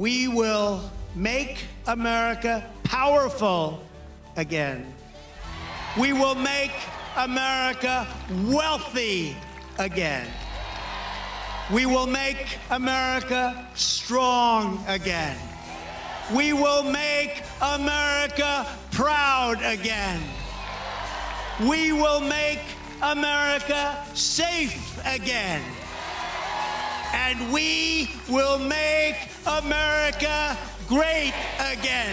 We will make America powerful again. We will make America wealthy again. We will make America strong again. We will make America proud again. We will make America safe again. And we will make America great again.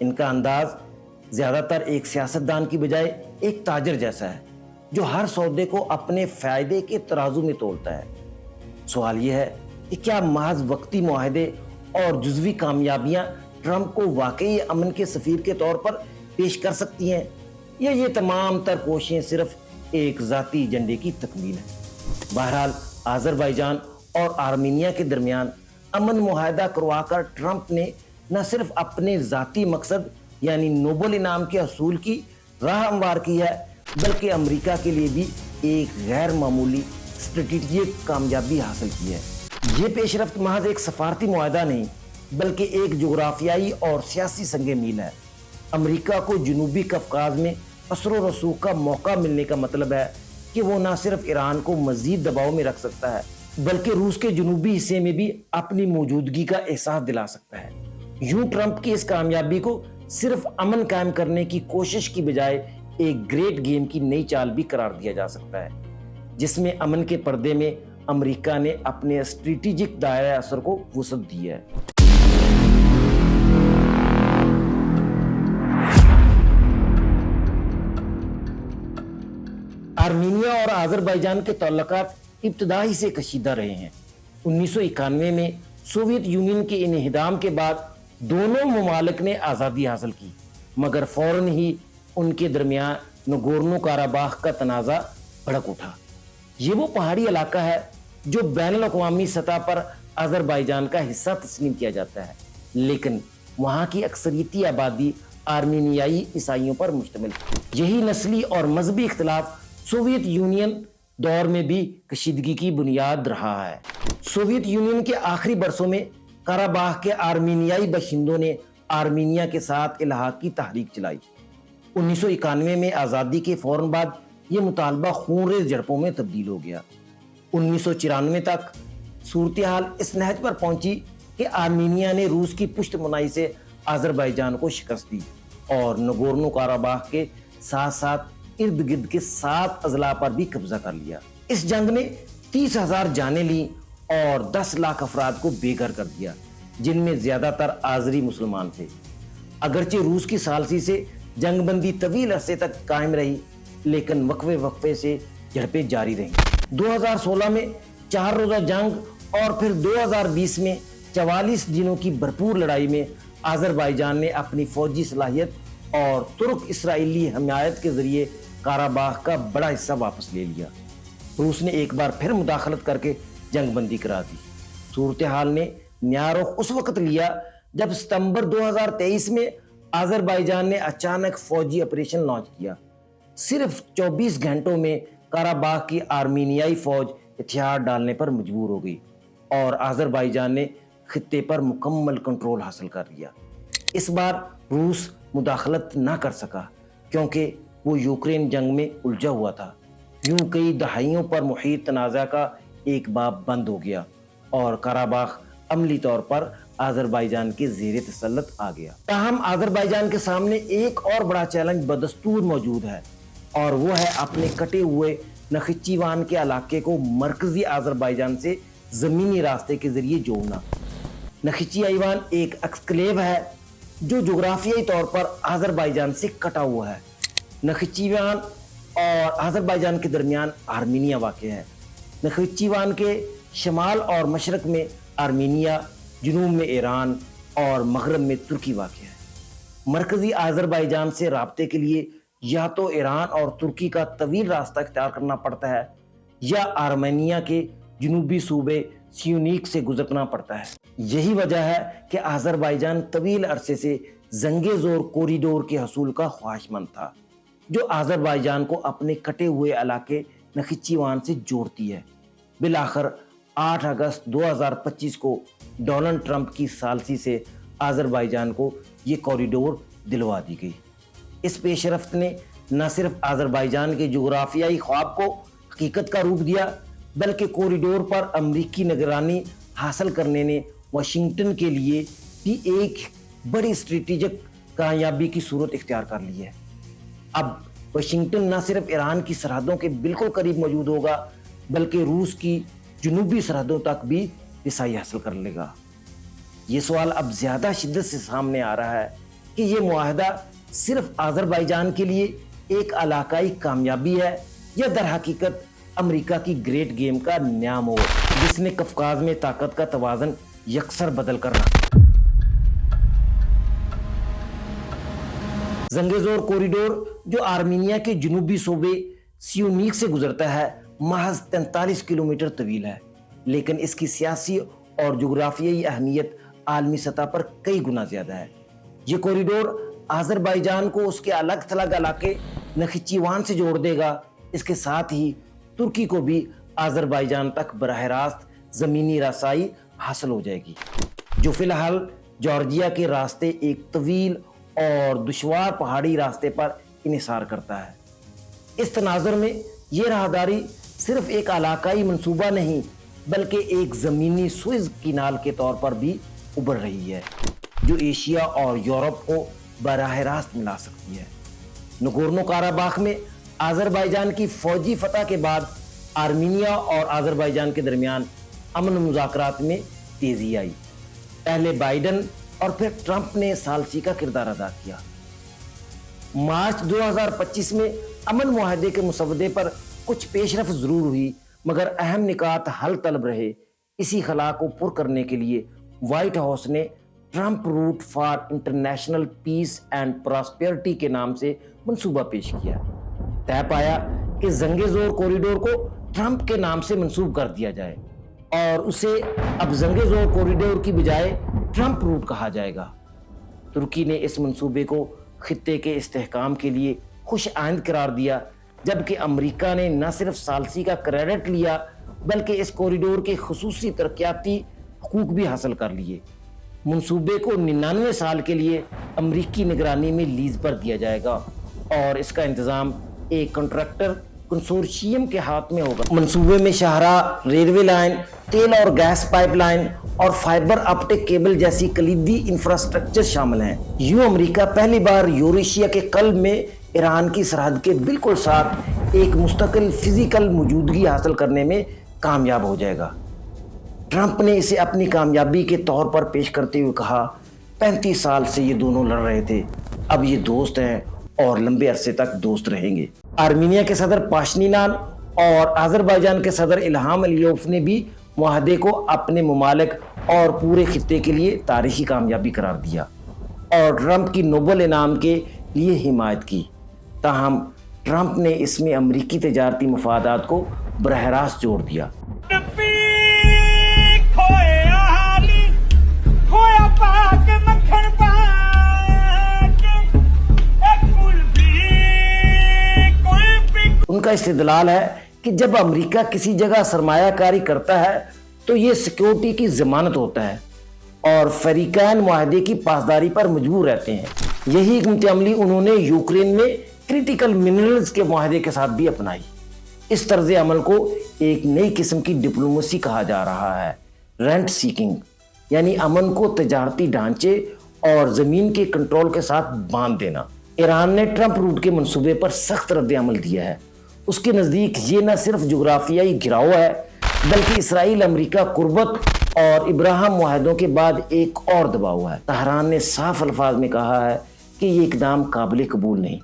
ان کا انداز زیادہ تر ایک سیاستدان کی بجائے ایک تاجر جیسا ہے جو ہر سودے کو اپنے فائدے کے ترازو میں تولتا ہے۔ سوال یہ ہے کہ کیا محض وقتی معاہدے اور جزوی کامیابیاں ٹرمپ کو واقعی امن کے سفیر کے طور پر پیش کر سکتی ہیں، یا یہ تمام تر کوششیں صرف ایک ذاتی ایجنڈے کی تکمیل ہے؟ بہرحال آذربائیجان اور آرمینیا کے درمیان امن معاہدہ کروا کر ٹرمپ نے نہ صرف اپنے ذاتی مقصد یعنی نوبل انعام کے حصول کی راہ ہموار کی ہے، بلکہ امریکہ کے لیے بھی ایک غیر معمولی اسٹریٹجک کامیابی حاصل کی ہے۔ یہ پیش رفت محض ایک سفارتی معاہدہ نہیں بلکہ ایک جغرافیائی اور سیاسی سنگ میل ہے۔ امریکہ کو جنوبی قفقاز میں اثر و رسوخ کا موقع ملنے کا مطلب ہے کہ وہ نہ صرف ایران کو مزید دباؤ میں رکھ سکتا ہے بلکہ روس کے جنوبی حصے میں بھی اپنی موجودگی کا احساس دلا سکتا ہے۔ یوں ٹرمپ کی اس کامیابی کو صرف امن قائم کرنے کی کوشش کی بجائے ایک گریٹ گیم کی نئی چال بھی قرار دیا جا سکتا ہے، جس میں امن کے پردے میں امریکہ نے اپنے اسٹریٹجک دائرہ اثر کو وسعت دی ہے۔ آرمینیا اور آذربائیجان کے تعلقات ابتدائی سے کشیدہ رہے ہیں۔ 1991 میں سوویت یونین کے انہدام کے بعد دونوں ممالک نے آزادی حاصل کی، مگر فوراً ہی ان کے درمیان نگورنو کاراباخ کا تنازع بھڑک اٹھا۔ یہ وہ پہاڑی علاقہ ہے جو بین الاقوامی سطح پر آذربائیجان کا حصہ تسلیم کیا جاتا ہے، لیکن وہاں کی اکثریتی آبادی آرمینیائی عیسائیوں پر مشتمل ہے۔ یہی نسلی اور مذہبی اختلاف سوویت یونین دور میں بھی کشیدگی کی بنیاد رہا ہے۔ سوویت یونین کے آخری برسوں میں قراباخ کے آرمینیائی باشندوں نے آرمینیا کے ساتھ الحاق کی تحریک چلائی۔ 1991 میں آزادی کے فوراً بعد یہ مطالبہ خونریز جھڑپوں میں تبدیل ہو گیا۔ 1994 تک صورتحال اس نہج پر پہنچی کہ آرمینیا نے روس کی پشت منائی سے آذربائیجان کو شکست دی اور نگورنو کاراباخ کے ساتھ ساتھ ارد گرد کے 7 اضلاع پر بھی قبضہ کر لیا۔ اس جنگ نے 30,000 جانیں لیں اور 10 لاکھ افراد کو بے گھر کر دیا، جن میں زیادہ تر آذری مسلمان تھے۔ اگرچہ روس کی ثالثی سے جنگ بندی طویل عرصے تک قائم رہی، لیکن وقفے سے جھڑپیں جاری رہیں۔ 2016 میں 4 روزہ جنگ اور پھر 2020 میں 44 دنوں کی بھرپور لڑائی میں آذربائیجان نے اپنی فوجی صلاحیت اور ترک اسرائیلی حمایت کے ذریعے قراباخ کا بڑا حصہ واپس لے لیا۔ روس نے ایک بار پھر مداخلت کر کے جنگ بندی کرا دی۔ صورتحال نے نیا رخ اس وقت لیا جب ستمبر 2023 میں آذربائیجان نے اچانک فوجی آپریشن لانچ کیا۔ صرف 24 گھنٹوں میں قراباخ کی آرمینیائی فوج ہتھیار ڈالنے پر مجبور ہو گئی اور آذربائیجان نے خطے پر مکمل کنٹرول حاصل کر لیا۔ اس بار روس مداخلت نہ کر سکا کیونکہ وہ یوکرین جنگ میں الجھا ہوا تھا۔ یوں کئی دہائیوں پر محیط تنازع کا ایک باب بند ہو گیا اور قراباخ عملی طور پر آذربائیجان کے زیر تسلط آ گیا۔ تاہم آذربائیجان کے سامنے ایک اور بڑا چیلنج بدستور موجود ہے اور وہ ہے اپنے کٹے ہوئے نخچیوان کے علاقے کو مرکزی آذربائیجان سے زمینی راستے کے ذریعے جوڑنا۔ نخچیوان ایک ایکسکلیو ہے جو جغرافیائی طور پر آذربائیجان سے کٹا ہوا ہے۔ نخچیوان اور آذربائیجان کے درمیان آرمینیا واقع ہے۔ نخچیوان کے شمال اور مشرق میں آرمینیا، جنوب میں ایران اور مغرب میں ترکی واقع ہے۔ مرکزی آذربائیجان سے رابطے کے لیے یا تو ایران اور ترکی کا طویل راستہ اختیار کرنا پڑتا ہے یا آرمینیا کے جنوبی صوبے سیونیک سے گزرنا پڑتا ہے۔ یہی وجہ ہے کہ آذربائیجان طویل عرصے سے زنگ زور کوریڈور کے حصول کا خواہشمند تھا، جو آذربائیجان کو اپنے کٹے ہوئے علاقے نخچیوان سے جوڑتی ہے۔ بالآخر 8 اگست 2025 کو ڈونلڈ ٹرمپ کی ثالثی سے آذربائیجان کو یہ کوریڈور دلوا دی گئی۔ اس پیش رفت نے نہ صرف آذربائیجان کے جغرافیائی خواب کو حقیقت کا روپ دیا بلکہ کوریڈور پر امریکی نگرانی حاصل کرنے نے واشنگٹن کے لیے بھی ایک بڑی اسٹریٹجک کامیابی کی صورت اختیار کر لی ہے۔ اب واشنگٹن نہ صرف ایران کی سرحدوں کے بالکل قریب موجود ہوگا بلکہ روس کی جنوبی سرحدوں تک بھی رسائی حاصل کر لے گا۔ یہ سوال اب زیادہ شدت سے سامنے آ رہا ہے کہ یہ معاہدہ صرف آذربائیجان کے لیے ایک علاقائی کامیابی ہے یا در حقیقت امریکہ کی گریٹ گیم کا نیا موڑ جس نے قفقاز میں طاقت کا توازن یکسر بدل کر رکھا۔ زنگیزور کوریڈور جو آرمینیا کے جنوبی صوبے سیونیک سے گزرتا ہے محض 43 کلومیٹر طویل ہے، لیکن اس کی سیاسی اور جغرافیائی اہمیت عالمی سطح پر کئی گنا زیادہ ہے۔ یہ کوریڈور آذربائیجان کو اس کے الگ تھلگ علاقے نخچیوان سے جوڑ دے گا، اس کے ساتھ ہی ترکی کو بھی آذربائیجان تک براہ راست زمینی رسائی حاصل ہو جائے گی، جو فی الحال جارجیا کے راستے ایک طویل اور دشوار پہاڑی راستے پر انحصار کرتا ہے۔ اس تناظر میں یہ راہداری صرف ایک علاقائی منصوبہ نہیں بلکہ ایک زمینی سوئز کینال کے طور پر بھی ابھر رہی ہے جو ایشیا اور یورپ کو براہ راست ملا سکتی ہے۔ نگورنو کاراباخ میں آذربائیجان کی فوجی فتح کے بعد آرمینیا اور آذربائیجان کے درمیان امن مذاکرات میں تیزی آئی۔ پہلے بائیڈن اور پھر ٹرمپ نے ثالثی کا کردار ادا کیا۔ مارچ 2025 میں امن معاہدے کے مسودے پر کچھ پیش رفت ضرور ہوئی، مگر اہم نکات حل طلب رہے۔ اسی خلا کو پر کرنے کے لیے وائٹ ہاؤس نے Trump Route for International Peace and Prosperity کے نام سے منصوبہ پیش کیا۔ طے پایا کہ زنگیزور کوریڈور کو ٹرمپ کے نام سے منسوب کر دیا جائے اور اسے اب زنگیزور کوریڈور کی بجائے ٹرمپ روٹ کہا جائے گا۔ ترکی نے اس منصوبے کو خطے کے استحکام کے لیے خوش آئند قرار دیا، جبکہ امریکہ نے نہ صرف ثالثی کا کریڈٹ لیا بلکہ اس کوریڈور کے خصوصی ترقیاتی حقوق بھی حاصل کر لیے۔ منصوبے کو 99 سال کے لیے امریکی نگرانی میں لیز پر دیا جائے گا اور اس کا انتظام ایک کنٹریکٹر کنسورشیم کے ہاتھ میں ہوگا۔ منصوبے میں شاہراہ، ریلوے لائن، تیل اور گیس پائپ لائن اور فائبر آپٹک کیبل جیسی کلیدی انفراسٹرکچر شامل ہیں۔ یوں امریکہ پہلی بار یوریشیا کے قلب میں ایران کی سرحد کے بالکل ساتھ ایک مستقل فزیکل موجودگی حاصل کرنے میں کامیاب ہو جائے گا۔ ٹرمپ نے اسے اپنی کامیابی کے طور پر پیش کرتے ہوئے کہا، 35 سال سے یہ دونوں لڑ رہے تھے، اب یہ دوست ہیں اور لمبے عرصے تک دوست رہیں گے۔ آرمینیا کے صدر پاشینان اور آذربائیجان کے صدر الہام علیوف نے بھی معاہدے کو اپنے ممالک اور پورے خطے کے لیے تاریخی کامیابی قرار دیا اور ٹرمپ کی نوبل انعام کے لیے حمایت کی۔ تاہم ٹرمپ نے اس میں امریکی تجارتی مفادات کو براہ راست جوڑ دیا۔ ان کا استدلال ہے کہ جب امریکہ کسی جگہ سرمایہ کاری کرتا ہے تو یہ سیکیورٹی کی ضمانت ہوتا ہے اور فریقین معاہدے کی پاسداری پر مجبور رہتے ہیں۔ یہی حکمت عملی انہوں نے یوکرین میں کریٹیکل منرلز کے معاہدے کے ساتھ بھی اپنائی۔ اس طرز عمل کو ایک نئی قسم کی ڈپلومیسی کہا جا رہا ہے، رینٹ سیکنگ، یعنی امن کو تجارتی ڈھانچے اور زمین کے کنٹرول کے ساتھ باندھ دینا۔ ایران نے ٹرمپ روٹ کے منصوبے پر سخت رد عمل دیا ہے۔ اس کے نزدیک یہ نہ صرف جغرافیائی گھراؤ ہے بلکہ اسرائیل امریکہ قربت اور ابراہم معاہدوں کے بعد ایک اور دباؤ ہے۔ طہران نے صاف الفاظ میں کہا ہے کہ یہ اقدام قابل قبول نہیں۔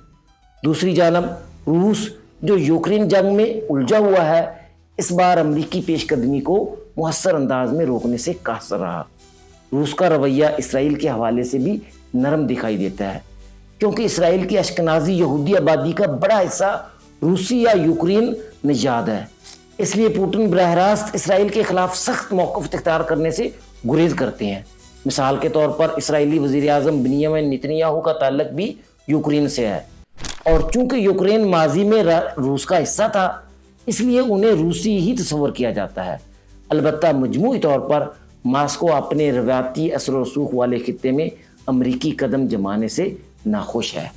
دوسری جانب روس جو یوکرین جنگ میں الجھا ہوا ہے، اس بار امریکی پیش قدمی کو مؤثر انداز میں روکنے سے قاصر رہا۔ روس کا رویہ اسرائیل کے حوالے سے بھی نرم دکھائی دیتا ہے، کیونکہ اسرائیل کی اشکنازی یہودی آبادی کا بڑا حصہ روسی یا یوکرین نژاد ہے۔ اس لیے پوٹن براہ راست اسرائیل کے خلاف سخت موقف اختیار کرنے سے گریز کرتے ہیں۔ مثال کے طور پر اسرائیلی وزیر اعظم بنیامین نتنیاہو کا تعلق بھی یوکرین سے ہے، اور چونکہ یوکرین ماضی میں روس کا حصہ تھا اس لیے انہیں روسی ہی تصور کیا جاتا ہے۔ البتہ مجموعی طور پر ماسکو اپنے روایتی اثر و رسوخ والے خطے میں امریکی قدم جمانے سے ناخوش ہے۔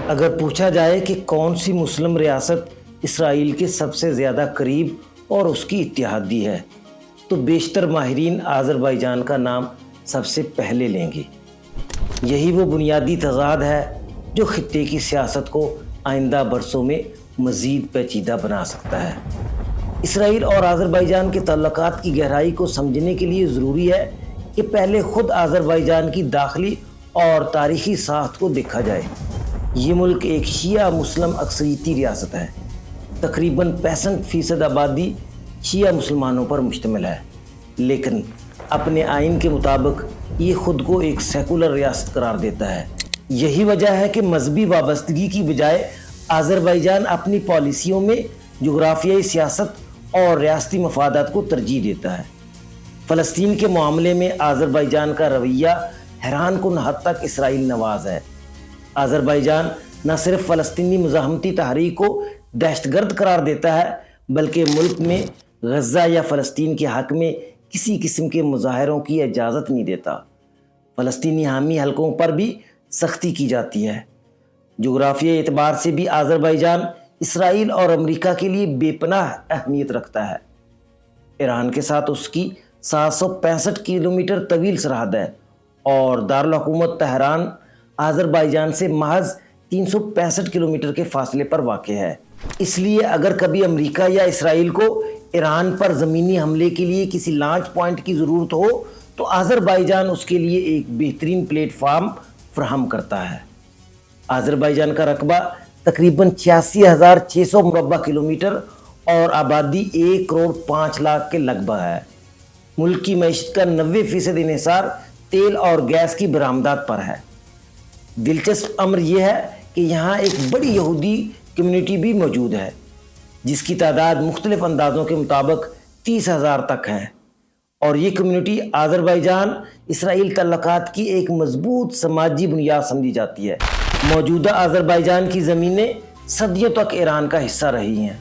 اگر پوچھا جائے کہ کون سی مسلم ریاست اسرائیل کے سب سے زیادہ قریب اور اس کی اتحادی ہے تو بیشتر ماہرین آذربائیجان کا نام سب سے پہلے لیں گے۔ یہی وہ بنیادی تضاد ہے جو خطے کی سیاست کو آئندہ برسوں میں مزید پیچیدہ بنا سکتا ہے۔ اسرائیل اور آذربائیجان کے تعلقات کی گہرائی کو سمجھنے کے لیے ضروری ہے کہ پہلے خود آذربائیجان کی داخلی اور تاریخی ساخت کو دیکھا جائے۔ یہ ملک ایک شیعہ مسلم اکثریتی ریاست ہے۔ تقریباً 65% آبادی شیعہ مسلمانوں پر مشتمل ہے، لیکن اپنے آئین کے مطابق یہ خود کو ایک سیکولر ریاست قرار دیتا ہے۔ یہی وجہ ہے کہ مذہبی وابستگی کی بجائے آذربائیجان اپنی پالیسیوں میں جغرافیائی سیاست اور ریاستی مفادات کو ترجیح دیتا ہے۔ فلسطین کے معاملے میں آذربائیجان کا رویہ حیران کن حد تک اسرائیل نواز ہے۔ آذربائیجان نہ صرف فلسطینی مزاحمتی تحریک کو دہشت گرد قرار دیتا ہے، بلکہ ملک میں غزہ یا فلسطین کے حق میں کسی قسم کے مظاہروں کی اجازت نہیں دیتا۔ فلسطینی حامی حلقوں پر بھی سختی کی جاتی ہے۔ جغرافیائی اعتبار سے بھی آذربائیجان اسرائیل اور امریکہ کے لیے بے پناہ اہمیت رکھتا ہے۔ ایران کے ساتھ اس کی 765 کلومیٹر طویل سرحد ہے اور دارالحکومت تہران آذربائیجان سے محض 365 کلومیٹر کے فاصلے پر واقع ہے۔ اس لیے اگر کبھی امریکہ یا اسرائیل کو ایران پر زمینی حملے کے لیے کسی لانچ پوائنٹ کی ضرورت ہو تو آذربائیجان اس کے لیے ایک بہترین پلیٹ فارم فراہم کرتا ہے۔ آذربائیجان کا رقبہ تقریباً 86,600 مربع کلومیٹر اور آبادی 1,05,00,000 کے لگ بھگ ہے۔ ملک کی معیشت کا 90% انحصار تیل اور گیس کی برآمدات پر ہے۔ دلچسپ امر یہ ہے کہ یہاں ایک بڑی یہودی کمیونٹی بھی موجود ہے، جس کی تعداد مختلف اندازوں کے مطابق 30,000 تک ہے، اور یہ کمیونٹی آذربائیجان اسرائیل تعلقات کی ایک مضبوط سماجی بنیاد سمجھی جاتی ہے۔ موجودہ آذربائیجان کی زمینیں صدیوں تک ایران کا حصہ رہی ہیں۔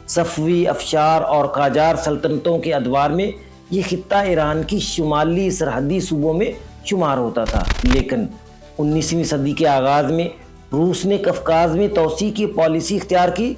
صفوی، افشار اور قاجار سلطنتوں کے ادوار میں یہ خطہ ایران کی شمالی سرحدی صوبوں میں شمار ہوتا تھا، لیکن 19ویں صدی کے آغاز میں روس نے قفقاز میں توسیع کی پالیسی اختیار کی۔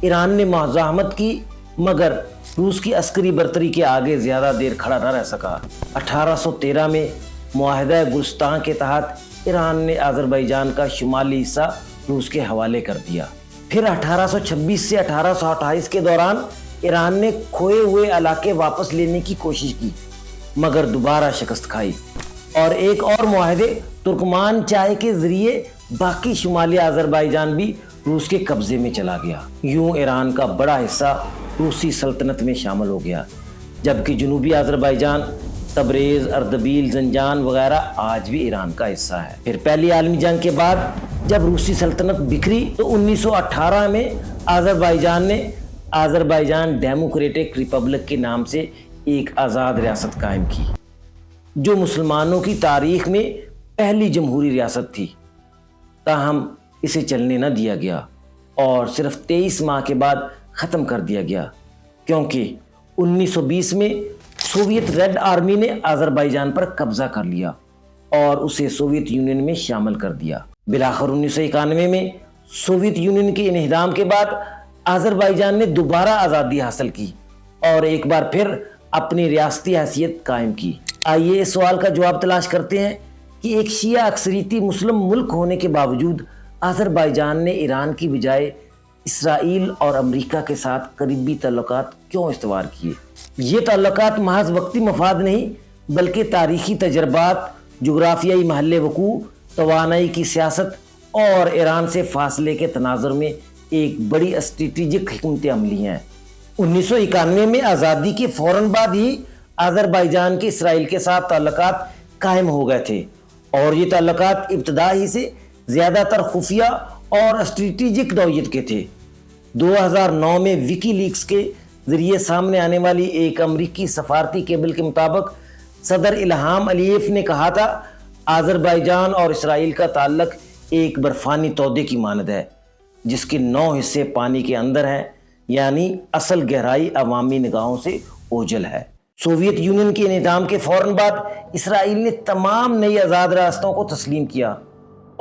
ایران نے مزاحمت کی، مگر روس کی عسکری برتری کے آگے زیادہ دیر کھڑا نہ رہ سکا۔ 1813 میں معاہدہ گلستان کے تحت ایران نے آذربائیجان کا شمالی حصہ روس کے حوالے کر دیا۔ پھر 1826 سے 1828 کے دوران ایران نے کھوئے ہوئے علاقے واپس لینے کی کوشش کی، مگر دوبارہ شکست کھائی، اور ایک اور معاہدے ترکمان چائے کے ذریعے باقی شمالی آذربائیجان بھی روس کے قبضے میں چلا گیا۔ یوں ایران کا بڑا حصہ روسی سلطنت میں شامل ہو گیا، جبکہ جنوبی آذربائیجان، تبریز، اردبیل، زنجان وغیرہ آج بھی ایران کا حصہ ہے۔ پھر پہلی عالمی جنگ کے بعد جب روسی سلطنت بکھری تو 1918 میں آذربائیجان نے آذربائیجان ڈیموکریٹک ریپبلک کے نام سے ایک آزاد ریاست قائم کی، جو مسلمانوں کی تاریخ میں پہلی جمہوری ریاست تھی۔ تاہم اسے چلنے نہ دیا گیا اور صرف 23 ماہ کے بعد ختم کر دیا گیا، کیونکہ 1920 میں سوویت ریڈ آرمی نے آذربائیجان پر قبضہ کر لیا اور اسے سوویت یونین میں شامل کر دیا۔ بالآخر 1991 میں سوویت یونین کے انہدام کے بعد آذربائیجان نے دوبارہ آزادی حاصل کی اور ایک بار پھر اپنی ریاستی حیثیت قائم کی۔ آئیے اس سوال کا جواب تلاش کرتے ہیں کہ ایک شیعہ اکثریتی مسلم ملک ہونے کے باوجود آذربائیجان نے ایران کی بجائے اسرائیل اور امریکہ کے ساتھ قریبی تعلقات کیوں استوار کیے؟ یہ تعلقات محض وقتی مفاد نہیں، بلکہ تاریخی تجربات، جغرافیائی محل وقوع، توانائی کی سیاست اور ایران سے فاصلے کے تناظر میں ایک بڑی اسٹریٹجک حکمت عملی ہیں۔ 1991 میں آزادی کے فوراً بعد ہی آذربائیجان کے اسرائیل کے ساتھ تعلقات قائم ہو گئے تھے، اور یہ تعلقات ابتدا ہی سے زیادہ تر خفیہ اور اسٹریٹجک نوعیت کے تھے۔ 2009 میں وکی لیکس کے ذریعے سامنے آنے والی ایک امریکی سفارتی کیبل کے مطابق صدر الہام علییف نے کہا تھا، آذربائیجان اور اسرائیل کا تعلق ایک برفانی تودے کی مانند ہے جس کے 9 حصے پانی کے اندر ہیں، یعنی اصل گہرائی عوامی نگاہوں سے اوجھل ہے۔ سوویت یونین کے انہدام کے فوراً بعد اسرائیل نے تمام نئی آزاد ریاستوں کو تسلیم کیا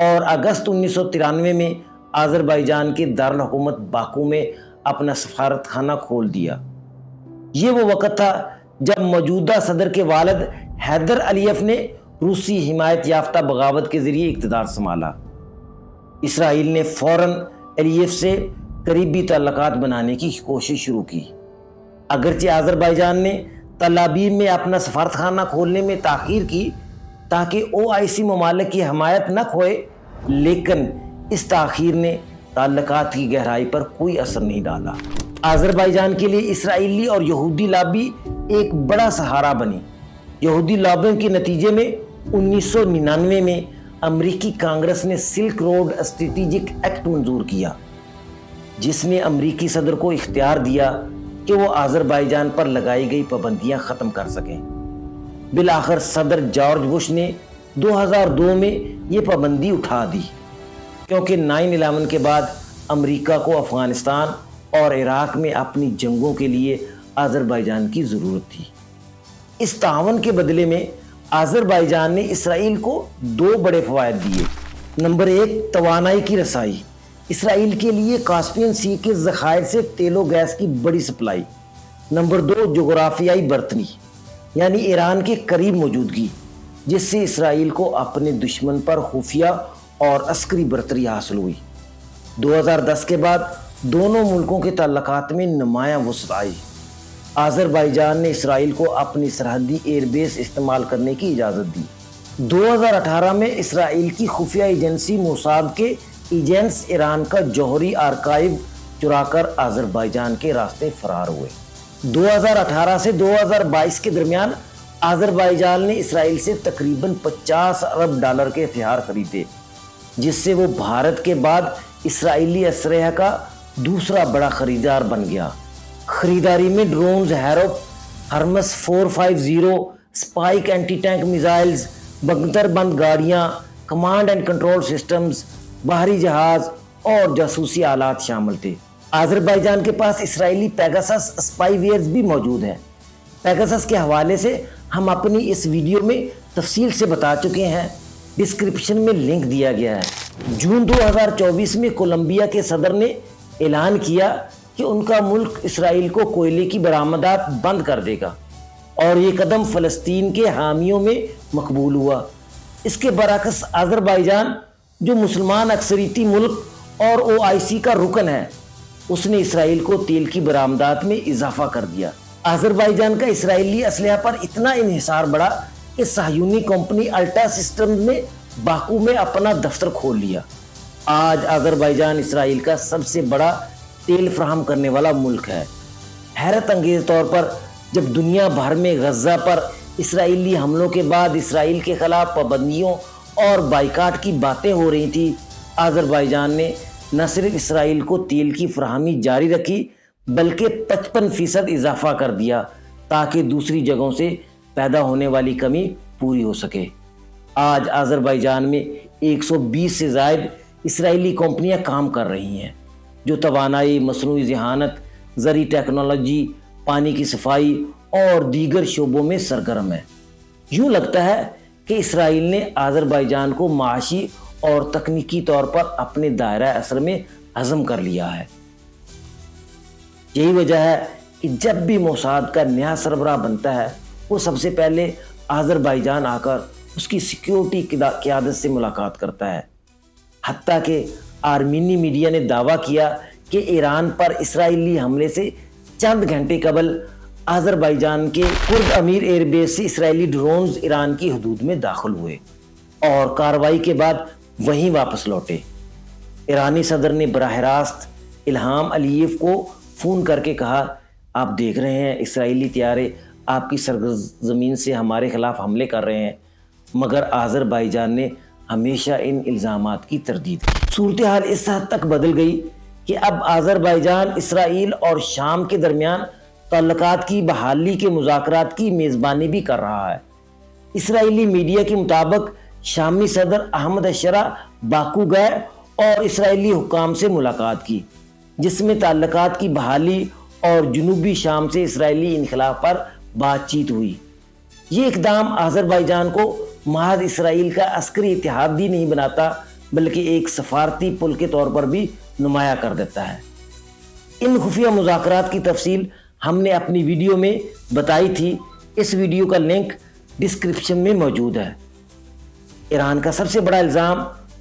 اور اگست 1993 میں آذربائیجان کے دارالحکومت باکو میں اپنا سفارت خانہ کھول دیا۔ یہ وہ وقت تھا جب موجودہ صدر کے والد حیدر علییف نے روسی حمایت یافتہ بغاوت کے ذریعے اقتدار سنبھالا۔ اسرائیل نے فوراً ایلیف سے قریبی تعلقات بنانے کی کوشش شروع کی۔ اگرچہ آذربائیجان نے تل ابیب میں اپنا سفارتخانہ کھولنے میں تاخیر کی تاکہ OIC ممالک کی حمایت نہ کھوئے، لیکن اس تاخیر نے تعلقات کی گہرائی پر کوئی اثر نہیں ڈالا۔ آذربائیجان کے لیے اسرائیلی اور یہودی لابی ایک بڑا سہارا بنی۔ یہودی لابیوں کے نتیجے میں 1999 میں امریکی کانگریس نے سلک روڈ اسٹریٹجک ایکٹ منظور کیا، جس نے امریکی صدر کو اختیار دیا کہ وہ آذربائیجان پر لگائی گئی پابندیاں ختم کر سکیں۔ بالآخر صدر جارج بش نے 2002 میں یہ پابندی اٹھا دی، کیونکہ 9/11 کے بعد امریکہ کو افغانستان اور عراق میں اپنی جنگوں کے لیے آذربائیجان کی ضرورت تھی۔ اس تعاون کے بدلے میں آذربائیجان نے اسرائیل کو 2 بڑے فوائد دیے۔ نمبر 1، توانائی کی رسائی۔ اسرائیل کے لیے کاسپین سی کے ذخائر سے تیل و گیس کی بڑی سپلائی۔ نمبر 2، جغرافیائی برتری، یعنی ایران کے قریب موجودگی، جس سے اسرائیل کو اپنے دشمن پر خفیہ اور عسکری برتری حاصل ہوئی۔ 2010 کے بعد دونوں ملکوں کے تعلقات میں نمایاں وسعت آئی۔ آذربائیجان نے اسرائیل کو اپنی سرحدی ایئر بیس استعمال کرنے کی اجازت دی۔ 2018 میں اسرائیل کی خفیہ ایجنسی موساد کے ایجنٹس ایران کا جوہری آرکائیو چرا کر آذربائیجان کے راستے فرار ہوئے۔ 2018 سے 2022 کے درمیان آذربائیجان نے اسرائیل سے تقریباً $50 ارب کے ہتھیار خریدے، جس سے وہ بھارت کے بعد اسرائیلی اسلحہ کا دوسرا بڑا خریدار بن گیا۔ خریداری میں ڈرونز ہیروپ، ہرمس 450، سپائک اینٹی ٹینک میزائلز، بنکر بند گاڑیاں، کمانڈ اینڈ کنٹرول سسٹمز، بحری جہاز اور جاسوسی آلات شامل تھے۔ آذربائیجان کے پاس اسرائیلی پیگاسس اسپائی ویئرز بھی موجود ہیں۔ پیگاسس کے حوالے سے ہم اپنی اس ویڈیو میں تفصیل سے بتا چکے ہیں، ڈسکرپشن میں لنک دیا گیا ہے۔ جون 2024 میں کولمبیا کے صدر نے اعلان کیا کہ ان کا ملک اسرائیل کو کوئلے کی برآمدات بند کر دے گا، اور یہ قدم فلسطین کے حامیوں میں مقبول ہوا۔ اس کے برعکس آذربائیجان، جو مسلمان اکثریتی ملک اور OIC کا رکن ہے، اس نے اسرائیل کو تیل کی برآمدات میں اضافہ کر دیا۔ آذربائیجان کا اسرائیلی اسلحہ پر اتنا انحصار بڑھا کہ صہیونی کمپنی الٹا سسٹمز نے باکو میں اپنا دفتر کھول لیا۔ آج آذربائیجان اسرائیل کا سب سے بڑا تیل فراہم کرنے والا ملک ہے۔ حیرت انگیز طور پر جب دنیا بھر میں غزہ پر اسرائیلی حملوں کے بعد اسرائیل کے خلاف پابندیوں اور بائیکاٹ کی باتیں ہو رہی تھی، آذربائیجان نے نہ صرف اسرائیل کو تیل کی فراہمی جاری رکھی بلکہ 55% اضافہ کر دیا تاکہ دوسری جگہوں سے پیدا ہونے والی کمی پوری ہو سکے۔ آج آذربائیجان میں 120 سے زائد اسرائیلی کمپنیاں کام کر رہی ہیں، جو توانائی، مصنوعی ذہانت، زرعی ٹیکنالوجی، پانی کی صفائی اور دیگر شعبوں میں سرگرم ہیں۔ یوں لگتا ہے کہ اسرائیل نے آذربائیجان کو معاشی اور تکنیکی طور پر اپنے دائرہ اثر میں ہضم کر لیا ہے۔ یہی وجہ ہے کہ جب بھی موساد کا نیا سربراہ بنتا ہے، وہ سب سے پہلے آذربائیجان آ کر اس کی سیکیورٹی قیادت سے ملاقات کرتا ہے۔ حتیٰ کہ آرمینی میڈیا نے دعویٰ کیا کہ ایران پر اسرائیلی حملے سے چند گھنٹے قبل آذربائیجان کے کرد امیر ایئر بیس سے اسرائیلی ڈرونز ایران کی حدود میں داخل ہوئے اور کارروائی کے بعد وہیں واپس لوٹے۔ ایرانی صدر نے براہ راست الہام علییف کو فون کر کے کہا، آپ دیکھ رہے ہیں اسرائیلی طیارے آپ کی سرزمین سے ہمارے خلاف حملے کر رہے ہیں، مگر آذربائیجان نے ہمیشہ ان الزامات کی تردید کی۔ صورتحال اس حد تک بدل گئی کہ اب آذربائیجان اسرائیل اور شام کے درمیان تعلقات کی بحالی کے مذاکرات کی میزبانی بھی کر رہا ہے۔ اسرائیلی میڈیا کے مطابق شامی صدر احمد الشرا باکو گئے اور اسرائیلی حکام سے ملاقات کی، جس میں تعلقات کی بحالی اور جنوبی شام سے اسرائیلی انخلا پر بات چیت ہوئی۔ یہ اقدام آذربائیجان کو محض اسرائیل کا عسکری اتحادی نہیں بناتا بلکہ ایک سفارتی پل کے طور پر بھی نمایاں کر دیتا ہے۔ ان خفیہ مذاکرات کی تفصیل ہم نے اپنی ویڈیو میں بتائی تھی، اس ویڈیو کا لنک ڈسکرپشن میں موجود ہے۔ ایران کا سب سے بڑا الزام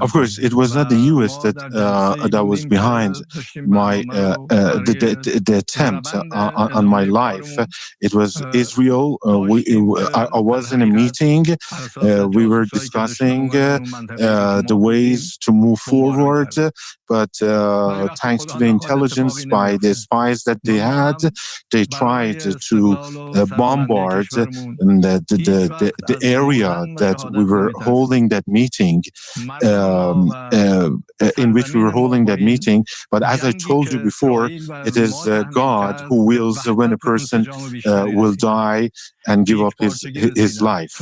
Of course, it was not the U.S. that was behind the attempt on my life. It was Israel. I was in a meeting. We were discussing the ways to move forward, but thanks to the intelligence by the spies that they had, they tried to bombard the area that we were holding that meeting, in which we were holding that meeting. But as I told you before, it is God who wills when a person will die and give up his life.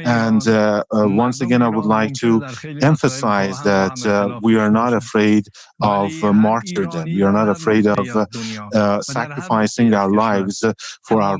And once again, I would like to emphasize that we are not afraid of martyrdom. We are not afraid of sacrificing our lives for our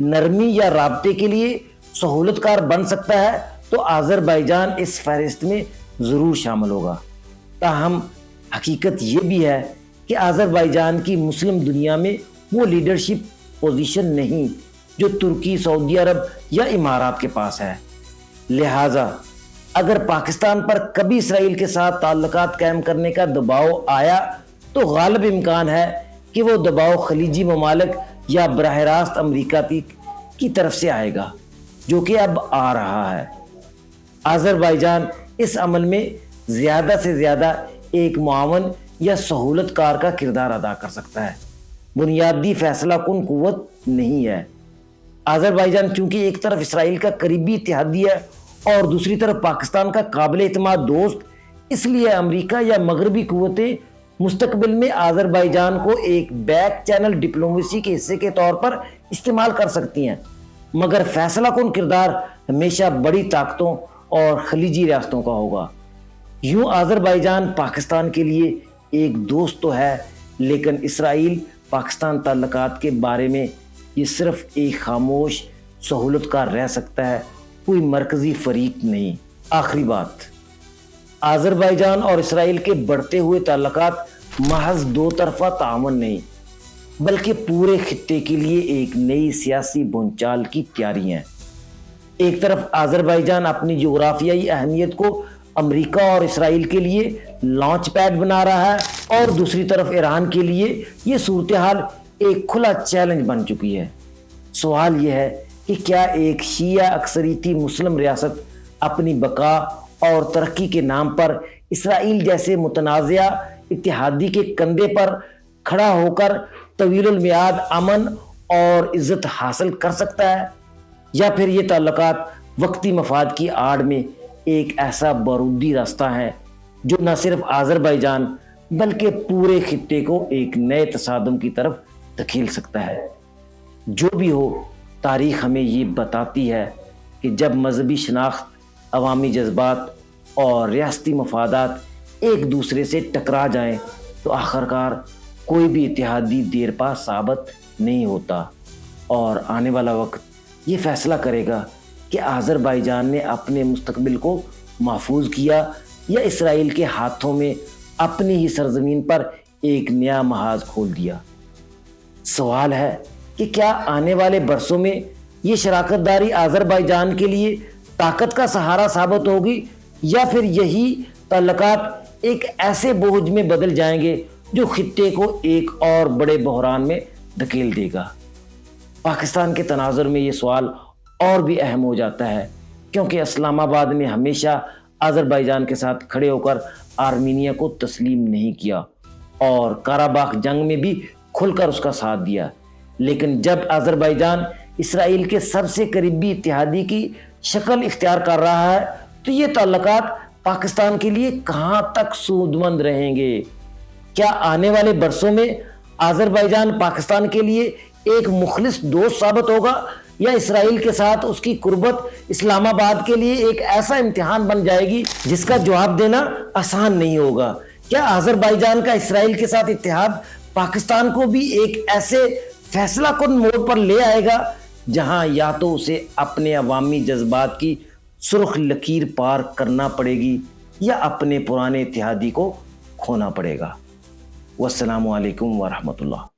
نرمی یا رابطے کے لیے سہولت کار بن سکتا ہے تو آذربائیجان اس فہرست میں ضرور شامل ہوگا۔ تاہم حقیقت یہ بھی ہے کہ آذربائیجان کی مسلم دنیا میں وہ لیڈرشپ پوزیشن نہیں جو ترکی، سعودی عرب یا امارات کے پاس ہے۔ لہٰذا اگر پاکستان پر کبھی اسرائیل کے ساتھ تعلقات قائم کرنے کا دباؤ آیا تو غالب امکان ہے کہ وہ دباؤ خلیجی ممالک یا براہ راست امریکہ کی طرف سے آئے گا، جو کہ اب آ رہا ہے۔ آذربائیجان اس عمل میں زیادہ سے زیادہ ایک معاون یا سہولت کار کا کردار ادا کر سکتا ہے، بنیادی فیصلہ کن قوت نہیں ہے۔ آذربائیجان چونکہ ایک طرف اسرائیل کا قریبی اتحادی ہے اور دوسری طرف پاکستان کا قابل اعتماد دوست، اس لیے امریکہ یا مغربی قوتیں مستقبل میں آذربائیجان کو ایک بیک چینل ڈپلومیسی کے حصے کے طور پر استعمال کر سکتی ہیں، مگر فیصلہ کن کردار ہمیشہ بڑی طاقتوں اور خلیجی ریاستوں کا ہوگا۔ یوں آذربائیجان پاکستان کے لیے ایک دوست تو ہے، لیکن اسرائیل پاکستان تعلقات کے بارے میں یہ صرف ایک خاموش سہولت کار رہ سکتا ہے، کوئی مرکزی فریق نہیں۔ آخری بات، آذربائیجان اور اسرائیل کے بڑھتے ہوئے تعلقات محض دو طرفہ تعاون نہیں بلکہ پورے خطے کے لیے ایک نئی سیاسی بھونچال کی تیاری ہیں۔ ایک طرف آذربائیجان اپنی جغرافیائی اہمیت کو امریکہ اور اسرائیل کے لیے لانچ پیڈ بنا رہا ہے اور دوسری طرف ایران کے لیے یہ صورتحال ایک کھلا چیلنج بن چکی ہے۔ سوال یہ ہے کہ کیا ایک شیعہ اکثریتی مسلم ریاست اپنی بقا اور ترقی کے نام پر اسرائیل جیسے متنازعہ اتحادی کے کندھے پر کھڑا ہو کر طویل المیعاد امن اور عزت حاصل کر سکتا ہے، یا پھر یہ تعلقات وقتی مفاد کی آڑ میں ایک ایسا بارودی راستہ ہے جو نہ صرف آذربائیجان بلکہ پورے خطے کو ایک نئے تصادم کی طرف دھکیل سکتا ہے؟ جو بھی ہو، تاریخ ہمیں یہ بتاتی ہے کہ جب مذہبی شناخت، عوامی جذبات اور ریاستی مفادات ایک دوسرے سے ٹکرا جائیں تو آخرکار کوئی بھی اتحادی دیر پا ثابت نہیں ہوتا، اور آنے والا وقت یہ فیصلہ کرے گا کہ آذربائیجان نے اپنے مستقبل کو محفوظ کیا یا اسرائیل کے ہاتھوں میں اپنی ہی سرزمین پر ایک نیا محاذ کھول دیا۔ سوال ہے کہ کیا آنے والے برسوں میں یہ شراکت داری آذربائیجان کے لیے طاقت کا سہارا ثابت ہوگی، یا پھر یہی تعلقات ایک ایسے بوجھ میں بدل جائیں گے جو خطے کو ایک اور بڑے بحران میں دھکیل دے گا؟ پاکستان کے تناظر میں یہ سوال اور بھی اہم ہو جاتا ہے، کیونکہ اسلام آباد نے ہمیشہ آذربائیجان کے ساتھ کھڑے ہو کر آرمینیا کو تسلیم نہیں کیا اور قراباخ جنگ میں بھی کھل کر اس کا ساتھ دیا، لیکن جب آذربائیجان اسرائیل کے سب سے قریبی اتحادی کی شکل اختیار کر رہا ہے تو یہ تعلقات پاکستان کے لیے کہاں تک سودمند رہیں گے؟ کیا آنے والے برسوں میں آذربائیجان پاکستان کے لیے ایک مخلص دوست ثابت ہوگا، یا اسرائیل کے ساتھ اس کی قربت اسلام آباد کے لیے ایک ایسا امتحان بن جائے گی جس کا جواب دینا آسان نہیں ہوگا؟ کیا آذربائیجان کا اسرائیل کے ساتھ اتحاد پاکستان کو بھی ایک ایسے فیصلہ کن موڑ پر لے آئے گا جہاں یا تو اسے اپنے عوامی جذبات کی سرخ لکیر پار کرنا پڑے گی یا اپنے پرانے اتحادی کو کھونا پڑے گا؟ والسلام علیکم ورحمۃ اللہ۔